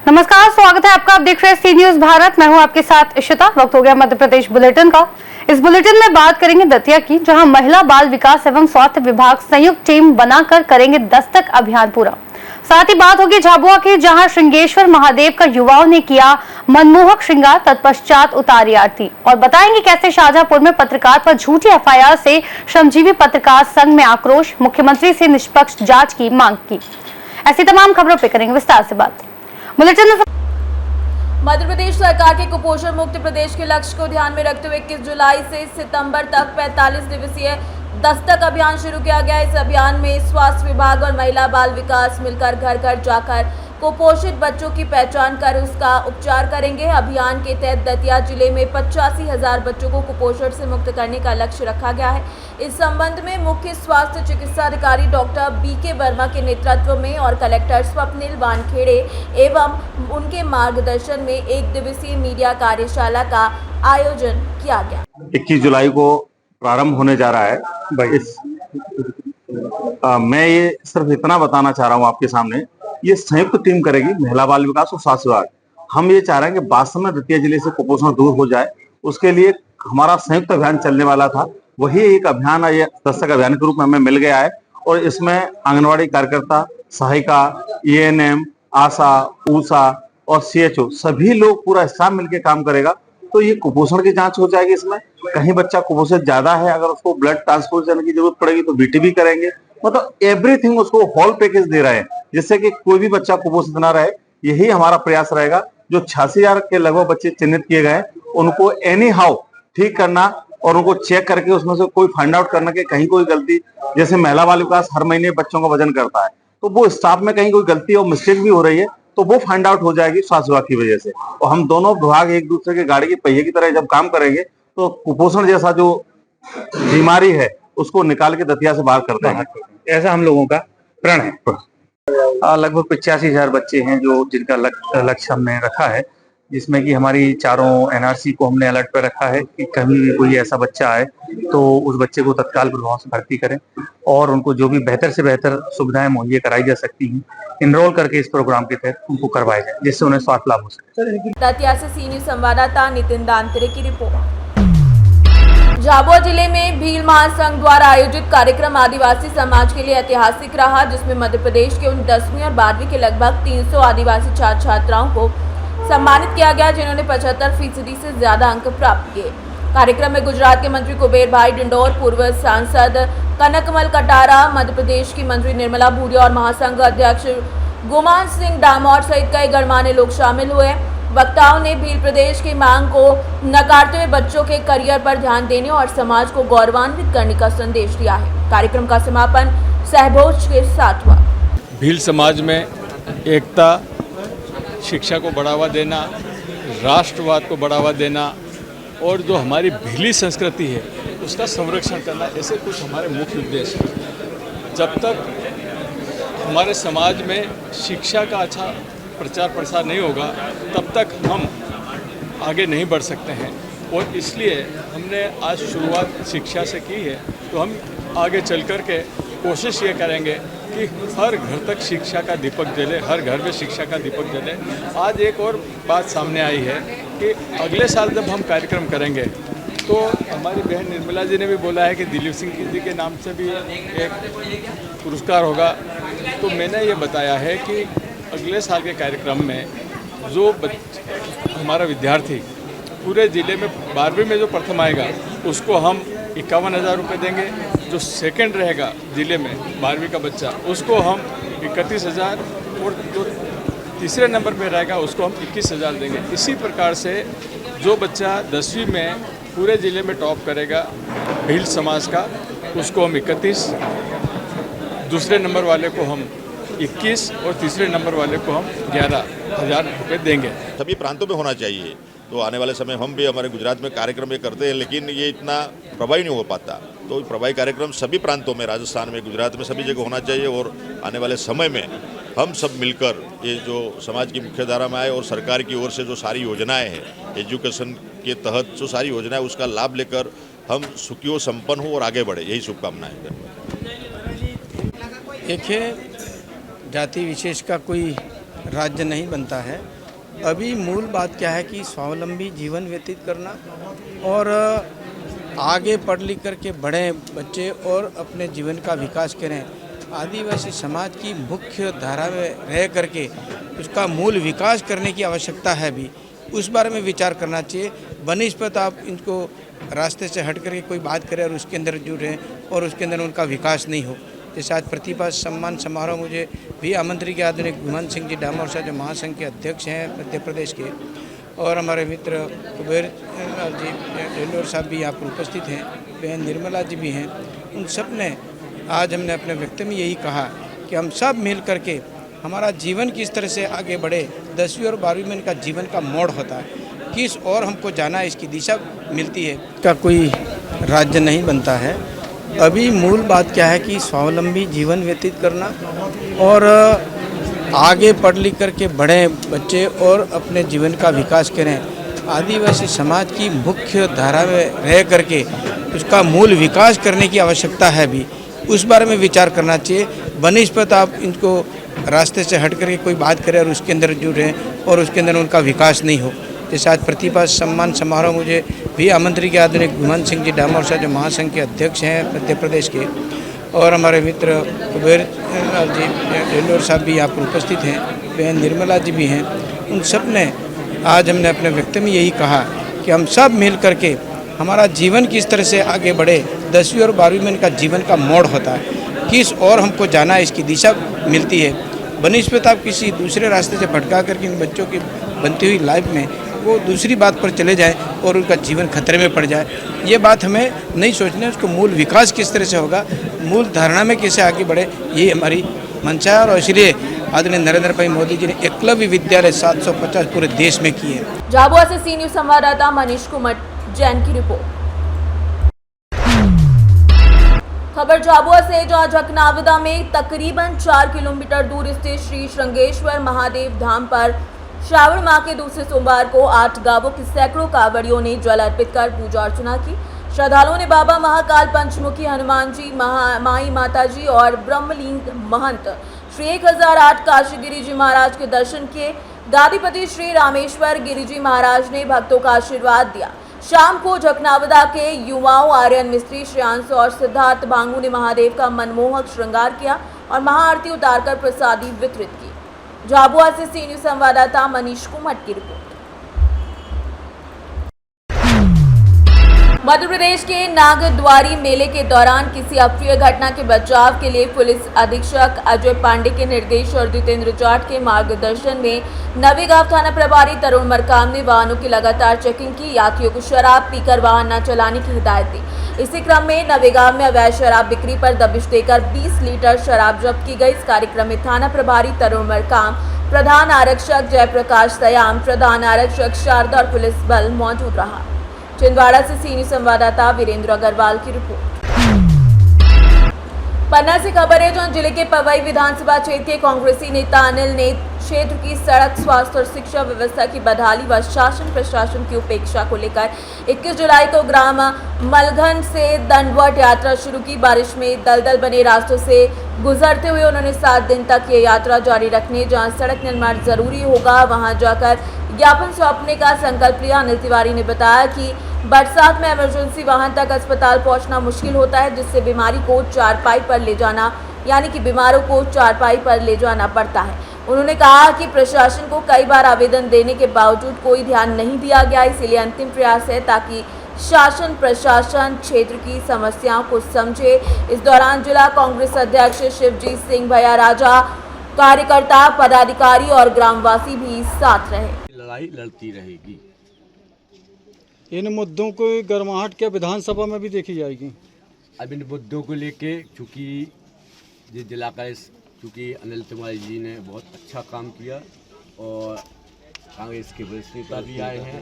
नमस्कार, स्वागत है आपका। आप देख रहे हैं सी न्यूज भारत। मैं हूं आपके साथ इशिता। वक्त हो गया मध्य प्रदेश बुलेटिन का। इस बुलेटिन में बात करेंगे दतिया की, जहां महिला बाल विकास एवं स्वास्थ्य विभाग संयुक्त टीम बनाकर करेंगे दस्तक अभियान पूरा। साथ ही बात होगी झाबुआ की, जहां श्रृंगेश्वर महादेव का युवाओं ने किया मनमोहक श्रृंगार, तत्पश्चात उतारी आरती। और बताएंगे कैसे शाहजहांपुर में पत्रकार पर झूठी एफआईआर से श्रमजीवी पत्रकार संघ में आक्रोश, मुख्यमंत्री से निष्पक्ष जांच की मांग की। ऐसी तमाम खबरों पर करेंगे विस्तार से बात। बुलेटिन में मध्य प्रदेश सरकार के कुपोषण मुक्त प्रदेश के लक्ष्य को ध्यान में रखते हुए 21 जुलाई से सितंबर तक 45 दिवसीय दस्तक अभियान शुरू किया गया। इस अभियान में स्वास्थ्य विभाग और महिला बाल विकास मिलकर घर घर जाकर कुपोषित बच्चों की पहचान कर उसका उपचार करेंगे। अभियान के तहत दतिया जिले में 85,000 बच्चों को कुपोषण से मुक्त करने का लक्ष्य रखा गया है। इस संबंध में मुख्य स्वास्थ्य चिकित्सा अधिकारी डॉक्टर बीके वर्मा के नेतृत्व में और कलेक्टर स्वप्निल वानखेड़े एवं उनके मार्गदर्शन में एक दिवसीय मीडिया कार्यशाला का आयोजन किया गया। 21 जुलाई को प्रारंभ होने जा रहा है। मैं ये सिर्फ इतना बताना चाह रहा हूँ आपके सामने, ये संयुक्त टीम करेगी महिला बाल विकास और स्वास्थ्य विभाग। हम ये चाह रहे हैं कि वास्तव में दतिया जिले से कुपोषण दूर हो जाए। उसके लिए हमारा संयुक्त अभियान चलने वाला था, वही एक अभियान ये दस्तक अभियान के रूप में हमें मिल गया है। और इसमें आंगनवाड़ी कार्यकर्ता, सहायिका, एएनएम, आशा, ऊषा और सीएचओ सभी लोग पूरा स्टाफ मिलकर काम करेगा। तो ये कुपोषण की जांच हो जाएगी। इसमें कहीं बच्चा कुपोषित ज्यादा है, अगर उसको ब्लड ट्रांसफ्यूजन की जरूरत पड़ेगी तो बीटीबी करेंगे। मतलब एवरीथिंग उसको होल पैकेज दे रहे हैं, जिससे कि कोई भी बच्चा कुपोषित ना रहे। यही हमारा प्रयास रहेगा। जो 86,000 के लगभग बच्चे चिन्हित किए गए, उनको एनी हाउ ठीक करना और उनको चेक करके उसमें से कोई फाइंड आउट करना कि कहीं कोई गलती, जैसे महिला बाल विकास हर महीने बच्चों का वजन करता है, तो वो स्टाफ में कहीं कोई गलती और मिस्टेक भी हो रही है तो वो फाइंड आउट हो जाएगी स्वास्थ्य विभाग की वजह से। और हम दोनों विभाग एक दूसरे के गाड़ी के पहिए की तरह जब काम करेंगे तो कुपोषण जैसा जो बीमारी है उसको निकाल के दतिया से बाहर करते हैं। ऐसा हम लोगों का प्रण है। लगभग 85,000 बच्चे हैं जो जिनका लक्ष्य हमने रखा है, जिसमें कि हमारी चारों एनआरसी को हमने अलर्ट पर रखा है कि कहीं भी कोई ऐसा बच्चा आए तो उस बच्चे को तत्काल प्रभाव से भर्ती करें और उनको जो भी बेहतर से बेहतर सुविधाएं मुहैया कराई जा सकती हैं, इनरोल करके इस प्रोग्राम के तहत उनको करवाया जाए, जिससे उन्हें स्वास्थ्य लाभ हो सके। दतिया से सी न्यूज संवाददाता नितिन दांतरे की रिपोर्ट। झाबुआ जिले में भील महासंघ द्वारा आयोजित कार्यक्रम आदिवासी समाज के लिए ऐतिहासिक रहा, जिसमें मध्य प्रदेश के उन 10वीं और 12वीं के लगभग 300 आदिवासी छात्र छात्राओं को सम्मानित किया गया, जिन्होंने 75% से ज्यादा अंक प्राप्त किए। कार्यक्रम में गुजरात के मंत्री कुबेर भाई डिंडोर, पूर्व सांसद कनकमल कटारा, मध्य प्रदेश की मंत्री निर्मला भूरिया और महासंघ अध्यक्ष गुमान सिंह डामोर सहित कई गणमान्य लोग शामिल हुए। वक्ताओं ने भील प्रदेश की मांग को नकारते हुए बच्चों के करियर पर ध्यान देने और समाज को गौरवान्वित करने का संदेश दिया है। कार्यक्रम का समापन सहभोज के साथ हुआ। भील समाज में एकता, शिक्षा को बढ़ावा देना, राष्ट्रवाद को बढ़ावा देना और जो हमारी भीली संस्कृति है उसका संरक्षण करना, ऐसे कुछ हमारे मुख्य उद्देश्य हैं। जब तक हमारे समाज में शिक्षा का अच्छा प्रचार प्रसार नहीं होगा तब तक हम आगे नहीं बढ़ सकते हैं। और इसलिए हमने आज शुरुआत शिक्षा से की है, तो हम आगे चल कर के कोशिश ये करेंगे कि हर घर तक शिक्षा का दीपक जले, हर घर में शिक्षा का दीपक जले। आज एक और बात सामने आई है कि अगले साल जब हम कार्यक्रम करेंगे तो हमारी बहन निर्मला जी ने भी बोला है कि दिलीप सिंह जी के नाम से भी एक पुरस्कार होगा। तो मैंने ये बताया है कि अगले साल के कार्यक्रम में जो हमारा विद्यार्थी पूरे ज़िले में 12वीं में जो प्रथम आएगा उसको हम 51,000 रुपये देंगे। जो सेकंड रहेगा ज़िले में 12वीं का बच्चा उसको हम 31,000 और जो तीसरे नंबर पे रहेगा उसको हम 21,000 देंगे। इसी प्रकार से जो बच्चा 10वीं में पूरे ज़िले में टॉप करेगा भील समाज का, उसको हम 31, दूसरे नंबर वाले को हम 21 और तीसरे नंबर वाले को हम 11,000 रुपये देंगे। सभी प्रांतों में होना चाहिए। तो आने वाले समय हम भी हमारे गुजरात में कार्यक्रम ये करते हैं, लेकिन ये इतना प्रभावी नहीं हो पाता। तो प्रभावी कार्यक्रम सभी प्रांतों में, राजस्थान में, गुजरात में, सभी जगह होना चाहिए। और आने वाले समय में हम सब मिलकर ये जो समाज की मुख्यधारा में आए और सरकार की ओर से जो सारी योजनाएं हैं, एजुकेशन के तहत जो सारी योजनाएं, उसका लाभ लेकर हम सुखी हो, संपन्न हो और आगे बढ़े, यही शुभकामनाएं। देखिए, जाति विशेष का कोई राज्य नहीं बनता है। अभी मूल बात क्या है कि स्वावलंबी जीवन व्यतीत करना और आगे पढ़ लिख करके बड़े बच्चे और अपने जीवन का विकास करें। आदिवासी समाज की मुख्य धारा में रह करके उसका मूल विकास करने की आवश्यकता है भी, उस बारे में विचार करना चाहिए। बनिस्पत आप इनको रास्ते से हट करके कोई बात करे और उसके अंदर जुड़े और उसके अंदर उनका विकास नहीं हो। जैसे आज प्रतिभा सम्मान समारोह मुझे भी आमंत्रित किया आदरणीय गुमान सिंह जी डामोर साहब जो महासंघ के अध्यक्ष हैं मध्य प्रदेश के, और हमारे मित्र कुबेर जी डेंडोर साहब भी यहाँ पर उपस्थित हैं, बहन निर्मला जी भी हैं। उन सब ने आज हमने अपने वक्तव्य में यही कहा कि हम सब मिल करके हमारा जीवन किस तरह से आगे बढ़े। 10वीं और 12वीं में इनका जीवन का मोड़ होता है, किस और हमको जाना है इसकी दिशा मिलती है। का कोई राज्य नहीं बनता है। अभी मूल बात क्या है कि स्वावलंबी जीवन व्यतीत करना और आगे पढ़ लिख करके बड़े बच्चे और अपने जीवन का विकास करें। आदिवासी समाज की मुख्य धारा में रह करके उसका मूल विकास करने की आवश्यकता है भी, उस बारे में विचार करना चाहिए। बनिस्पत आप इनको रास्ते से हट करके कोई बात करे और उसके अंदर जुड़े और उसके अंदर उनका विकास नहीं हो। जैसे आज प्रतिभा सम्मान समारोह मुझे भी आमंत्रित किया आदरणीय गुमान सिंह जी डामोर साहब जो महासंघ के अध्यक्ष हैं मध्य प्रदेश के, और हमारे मित्र कुबेर जी डेंडोर साहब भी यहाँ पर उपस्थित हैं, बहन निर्मला जी भी हैं। उन सब ने आज हमने अपने वक्तव्य में यही कहा कि हम सब मिल करके हमारा जीवन किस तरह से आगे बढ़े। 10वीं और 12वीं में इनका जीवन का मोड़ होता है, किस और हमको जाना है इसकी दिशा मिलती है। बनिस्पत आप किसी दूसरे रास्ते से भटका करके इन बच्चों की बनती हुई लाइफ में वो दूसरी बात पर चले जाएं और उनका जीवन खतरे में पड़ जाए, ये बात हमें नहीं सोचनी है। उसको मूल विकास किस तरह से होगा, मूल धारणा में कैसे आगे बढ़े, ये हमारी मंशा है। और इसलिए आदरणीय नरेंद्र भाई मोदी जी ने एकलव्य विद्यालय 750 पूरे देश में किए। झाबुआ से सी न्यूज संवाददाता मनीष कुमार जैन की रिपोर्ट। खबर झाबुआ से, जहां झकनावदा में तकरीबन 4 किलोमीटर दूर स्थित श्री श्रृंगेश्वर महादेव धाम पर श्रावण माह के दूसरे सोमवार को 8 गांवों के सैकड़ों कांवड़ियों ने जल अर्पित कर पूजा अर्चना की। श्रद्धालुओं ने बाबा महाकाल, पंचमुखी हनुमान जी, माई माता जी और ब्रह्मलिंग महंत श्री 1008 काशी गिरी जी महाराज के दर्शन किए। गादीपति श्री रामेश्वर गिरी जी महाराज ने भक्तों का आशीर्वाद दिया। शाम को झकनावदा के युवाओं आर्यन मिस्त्री, श्रेयांश और सिद्धार्थ भांगू ने महादेव का मनमोहक श्रृंगार किया और महाआरती उतारकर प्रसादी वितरित की। झाबुआ से सी न्यूज संवाददाता मनीष कुमार की रिपोर्ट। मध्य प्रदेश के नागद्वारी मेले के दौरान किसी अप्रिय घटना के बचाव के लिए पुलिस अधीक्षक अजय पांडे के निर्देश और जितेंद्र जाट के मार्गदर्शन में नवेगांव थाना प्रभारी तरुण मरकाम ने वाहनों की लगातार चेकिंग की। यात्रियों को शराब पीकर वाहन न चलाने की हिदायत दी। इसी क्रम में नवेगांव में अवैध शराब बिक्री पर दबिश देकर 20 लीटर शराब जब्त की गई। इस कार्यक्रम में थाना प्रभारी तरुण मरकाम, प्रधान आरक्षक जयप्रकाश सयाम, प्रधान आरक्षक शारदा और पुलिस बल मौजूद रहा। छिंदवाड़ा से सी न्यूज संवाददाता वीरेंद्र अग्रवाल की रिपोर्ट। पन्ना से खबर है, जहां जिले के पवई विधानसभा क्षेत्र के कांग्रेसी नेता अनिल ने क्षेत्र की सड़क, स्वास्थ्य और शिक्षा व्यवस्था की बदहाली व शासन प्रशासन की उपेक्षा को लेकर 21 जुलाई को ग्राम मलघन से दंडवत यात्रा शुरू की। बारिश में दलदल बने रास्तों से गुजरते हुए उन्होंने 7 दिन तक ये यात्रा जारी रखने, जहां सड़क निर्माण जरूरी होगा वहां जाकर ज्ञापन सौंपने का संकल्प लिया। अनिल तिवारी ने बताया कि बरसात में इमरजेंसी वाहन तक अस्पताल पहुंचना मुश्किल होता है, जिससे बीमारी को चारपाई पर ले जाना, यानी कि बीमारों को चारपाई पर ले जाना पड़ता है। उन्होंने कहा कि प्रशासन को कई बार आवेदन देने के बावजूद कोई ध्यान नहीं दिया गया, इसीलिए अंतिम प्रयास है ताकि शासन प्रशासन क्षेत्र की समस्याओं को समझे। इस दौरान जिला कांग्रेस अध्यक्ष शिवजीत सिंह भैया राजा, कार्यकर्ता, पदाधिकारी और ग्रामवासी भी साथ रहे। लड़ाई लड़ती रहेगी। इन मुद्दों को गर्माहट क्या विधानसभा में भी देखी जाएगी। अब इन मुद्दों को लेके चूँकि ये जिला का चूँकि अनिल तिवारी जी ने बहुत अच्छा काम किया और कांग्रेस के वरिष्ठ नेता भी आए हैं,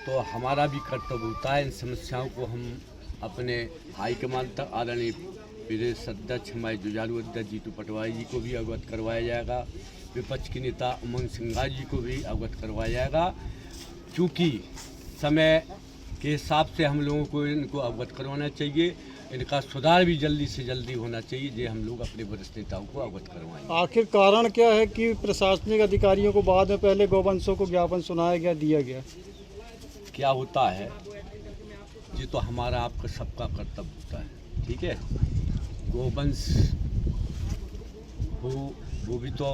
तो हमारा भी कर्तव्य होता है इन समस्याओं को हम अपने हाईकमान तक आदरणीय प्रदेश अध्यक्ष हमारे जुझारू अध्यक्ष जीतू पटवारी जी को भी अवगत करवाया जाएगा, विपक्ष के नेता उमंग सिंघा जी को भी अवगत करवाया जाएगा। चूँकि समय के हिसाब से हम लोगों को इनको अवगत करवाना चाहिए। इनका सुधार भी जल्दी से जल्दी होना चाहिए, ये हम लोग अपने वरिष्ठ नेताओं को अवगत करवाएंगे। आखिर कारण क्या है कि प्रशासनिक अधिकारियों को बाद में पहले गौवंशों को ज्ञापन सुनाया गया, दिया गया? क्या होता है, ये तो हमारा आपका सबका कर्तव्य होता है, ठीक है। गोवंश वो भी तो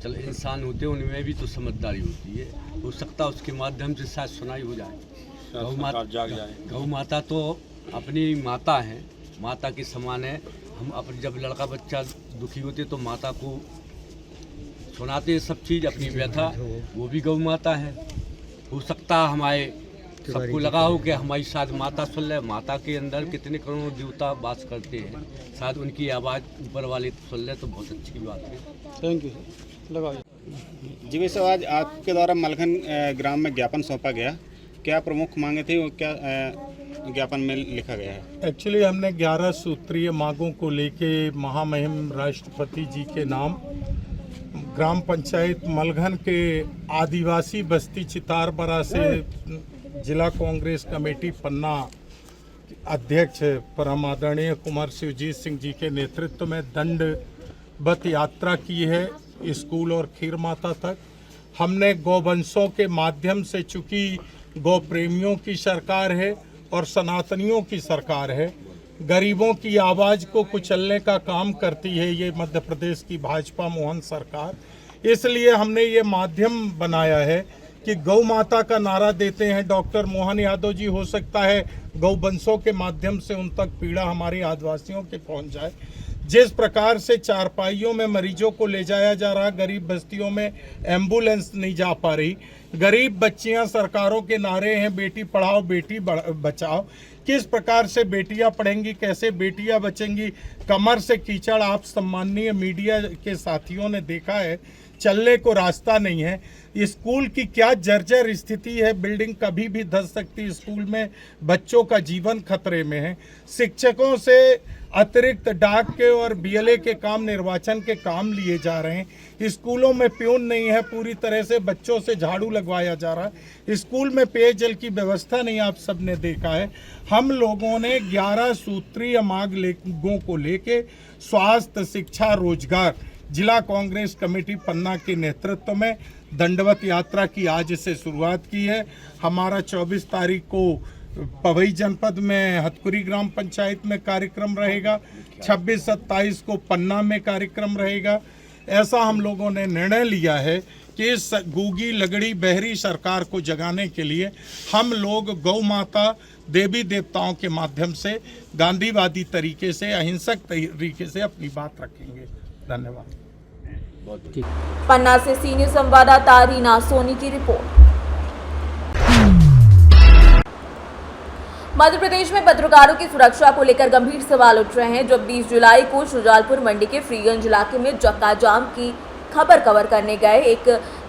चल इंसान होते हैं, उनमें भी तो समझदारी होती है। हो सकता है उसके माध्यम से शायद सुनाई हो जाए। गौ माता तो अपनी माता है, माता के समान है। हम अपने जब लड़का बच्चा दुखी होते तो माता को सुनाते हैं सब चीज़, अपनी व्यथा, वो भी गौ माता है। हो सकता है हमारे सबको लगा हो कि हमारी शायद माता सुन ले, माता के अंदर कितने करोड़ों देवता वास करते हैं, शायद उनकी आवाज़ ऊपर वाले सुन ले तो बहुत अच्छी बात है। थैंक यू, लगा जी भाई साहब, आज आपके द्वारा मलखन ग्राम में ज्ञापन सौंपा गया, क्या प्रमुख मांगे थी और क्या ज्ञापन में लिखा गया है? एक्चुअली हमने 11 सूत्रीय मांगों को लेके महामहिम राष्ट्रपति जी के नाम ग्राम पंचायत मलघन के आदिवासी बस्ती चितारबरा से जिला कांग्रेस कमेटी पन्ना अध्यक्ष परम आदरणीय कुंवर शिवजीत सिंह जी के नेतृत्व में दंडवत यात्रा की है स्कूल और खीर माता तक। हमने गौवंशों के माध्यम से, चूँकि गौ प्रेमियों की सरकार है और सनातनियों की सरकार है, गरीबों की आवाज़ को कुचलने का काम करती है ये मध्य प्रदेश की भाजपा मोहन सरकार, इसलिए हमने ये माध्यम बनाया है कि गौ माता का नारा देते हैं डॉक्टर मोहन यादव जी। हो सकता है गौवंशों के माध्यम से उन तक पीड़ा हमारे आदिवासियों के पहुंच जाए। जिस प्रकार से चारपाइयों में मरीजों को ले जाया जा रहा, गरीब बस्तियों में एम्बुलेंस नहीं जा पा रही, गरीब बच्चियां सरकारों के नारे हैं बेटी पढ़ाओ बेटी बचाओ, किस प्रकार से बेटियां पढ़ेंगी, कैसे बेटियां बचेंगी, कमर से कीचड़ आप सम्माननीय मीडिया के साथियों ने देखा है, चलने को रास्ता नहीं है। स्कूल की क्या जर्जर स्थिति है, बिल्डिंग कभी भी धंस सकती, स्कूल में बच्चों का जीवन खतरे में है। शिक्षकों से अतिरिक्त डाक के और बीएलए के काम, निर्वाचन के काम लिए जा रहे हैं। स्कूलों में प्यून नहीं है, पूरी तरह से बच्चों से झाड़ू लगवाया जा रहा है। स्कूल में पेयजल की व्यवस्था नहीं, आप सबने देखा है। हम लोगों ने 11 सूत्रीय मांगों को लेके स्वास्थ्य, शिक्षा, रोजगार जिला कांग्रेस कमेटी पन्ना के नेतृत्व में दंडवत यात्रा की आज से शुरुआत की है। हमारा 24 तारीख को पवई जनपद में हथकुरी ग्राम पंचायत में कार्यक्रम रहेगा, 26-27 को पन्ना में कार्यक्रम रहेगा। ऐसा हम लोगों ने निर्णय लिया है कि इस गूंगी लगड़ी बहरी सरकार को जगाने के लिए हम लोग गौ माता, देवी देवताओं के माध्यम से गांधीवादी तरीके से, अहिंसक तरीके से अपनी बात रखेंगे। धन्यवाद। पन्ना से सीनियर संवाददाता रीना सोनी की रिपोर्ट। मध्य प्रदेश में पत्रकारों की सुरक्षा को लेकर गंभीर सवाल उठ रहे हैं। जब 20 जुलाई को शुजालपुर मंडी के फ्रीगंज इलाके में चक्का जाम की खबर कवर करने गए एक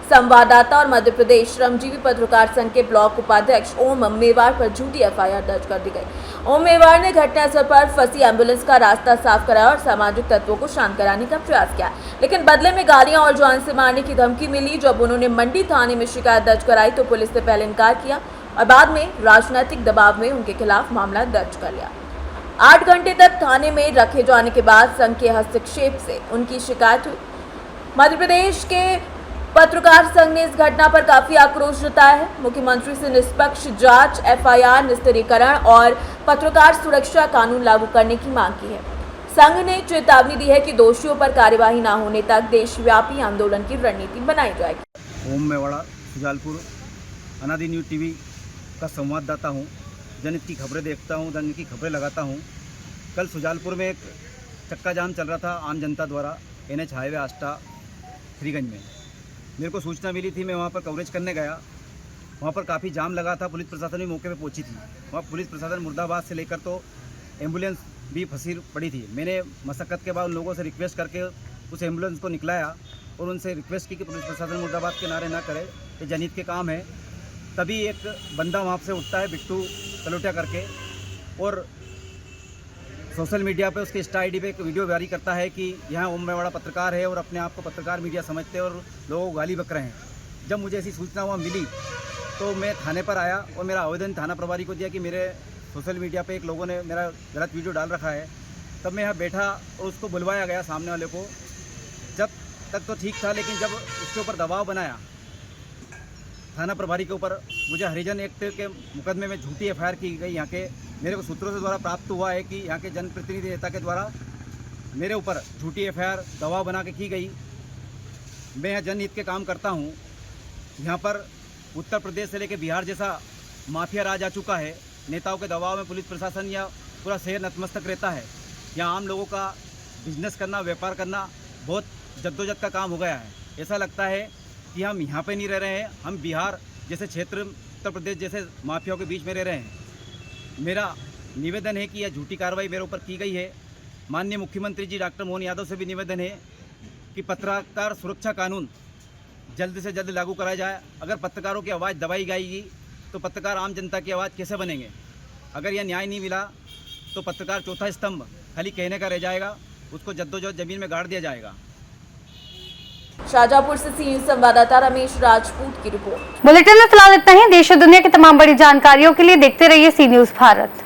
संवाददाता और मध्य प्रदेश श्रमजीवी पत्रकार संघ के ब्लॉक उपाध्यक्ष ओम मेवाड़ पर झूठी एफआईआर दर्ज कर दी गई। ओम मेवाड़ ने घटनास्थल पर फंसी एम्बुलेंस का रास्ता साफ कराया और सामाजिक तत्वों को शांत कराने का प्रयास किया, लेकिन बदले में गालियां और जान से मारने की धमकी मिली। जब उन्होंने मंडी थाने में शिकायत दर्ज कराई तो पुलिस ने पहले इनकार किया और बाद में राजनीतिक दबाव में उनके खिलाफ मामला दर्ज कर लिया। 8 घंटे तक थाने में रखे जाने के बाद संघ के हस्तक्षेप से उनकी शिकायत हुई। मध्य प्रदेश के पत्रकार संघ ने इस घटना पर काफी आक्रोश जताया है। मुख्यमंत्री से निष्पक्ष जांच, एफआईआर निस्तारीकरण और पत्रकार सुरक्षा कानून लागू करने की मांग की है। संघ ने चेतावनी दी है कि दोषियों पर कार्यवाही न होने तक देशव्यापी आंदोलन की रणनीति बनाई जाएगी। ओम मेवाड़ा, शुजालपुर, अनादि न्यूज टीवी का संवाददाता हूँ। जनहित की खबरें देखता हूँ, जनहित की खबरें लगाता हूँ। कल शुजालपुर में एक चक्का जाम चल रहा था आम जनता द्वारा, NH हाईवे आष्टा फ्रीगंज में। मेरे को सूचना मिली थी, मैं वहाँ पर कवरेज करने गया। वहाँ पर काफ़ी जाम लगा था, पुलिस प्रशासन भी मौके पे पहुँची थी। वहाँ पुलिस प्रशासन मुर्दाबाद से लेकर तो एम्बुलेंस भी फंसी पड़ी थी। मैंने मशक्क़त के बाद उन लोगों से रिक्वेस्ट करके उस एम्बुलेंस को निकलाया और उनसे रिक्वेस्ट की कि पुलिस प्रशासन मुर्दाबाद के नारे ना करे, ये जनहित के काम है। तभी एक बंदा वहाँ से उठता है बिट्टू तलोटिया करके और सोशल मीडिया पे उसके इंस्टा आईडी पे एक वीडियो जारी करता है कि यहाँ ओम मेवाड़ा पत्रकार है और अपने आप को पत्रकार मीडिया समझते हैं और लोगों को गाली बक रहे हैं। जब मुझे ऐसी सूचना वहाँ मिली तो मैं थाने पर आया और मेरा आवेदन थाना प्रभारी को दिया कि मेरे सोशल मीडिया पे एक लोगों ने मेरा गलत वीडियो डाल रखा है, तब मैं यहाँ बैठा और उसको बुलवाया गया सामने वाले को। जब तक तो ठीक था, लेकिन जब उसके ऊपर दबाव बनाया थाना प्रभारी के ऊपर, मुझे हरिजन एक्ट के मुकदमे में झूठी एफआईआर की गई। यहाँ के मेरे को सूत्रों से द्वारा प्राप्त हुआ है कि यहाँ के जनप्रतिनिधि नेता के द्वारा मेरे ऊपर झूठी एफआईआर दबाव बना के की गई। मैं यहाँ जनहित के काम करता हूँ। यहाँ पर उत्तर प्रदेश से लेकर बिहार जैसा माफिया राज आ चुका है। नेताओं के दबाव में पुलिस प्रशासन या पूरा शहर नतमस्तक रहता है। यहाँ आम लोगों का बिजनेस करना, व्यापार करना बहुत जद्दोजहद का काम हो गया है। ऐसा लगता है कि हम यहाँ पे नहीं रह रहे हैं, हम बिहार जैसे क्षेत्र, उत्तर प्रदेश जैसे माफियाओं के बीच में रह रहे हैं। मेरा निवेदन है कि यह झूठी कार्रवाई मेरे ऊपर की गई है। माननीय मुख्यमंत्री जी डॉक्टर मोहन यादव से भी निवेदन है कि पत्रकार सुरक्षा कानून जल्द से जल्द लागू कराया जाए। अगर पत्रकारों की आवाज़ दबाई जाएगी तो पत्रकार आम जनता की आवाज़ कैसे बनेंगे? अगर यह न्याय नहीं मिला तो पत्रकार चौथा स्तंभ खाली कहने का रह जाएगा, उसको जद्दोजहद जमीन में गाड़ दिया जाएगा। शाहजहांपुर से सी संवाददाता रमेश राजपूत की रिपोर्ट। बुलेटिन में फिलहाल इतना ही। देश और दुनिया की तमाम बड़ी जानकारियों के लिए देखते रहिए सी न्यूज़ भारत।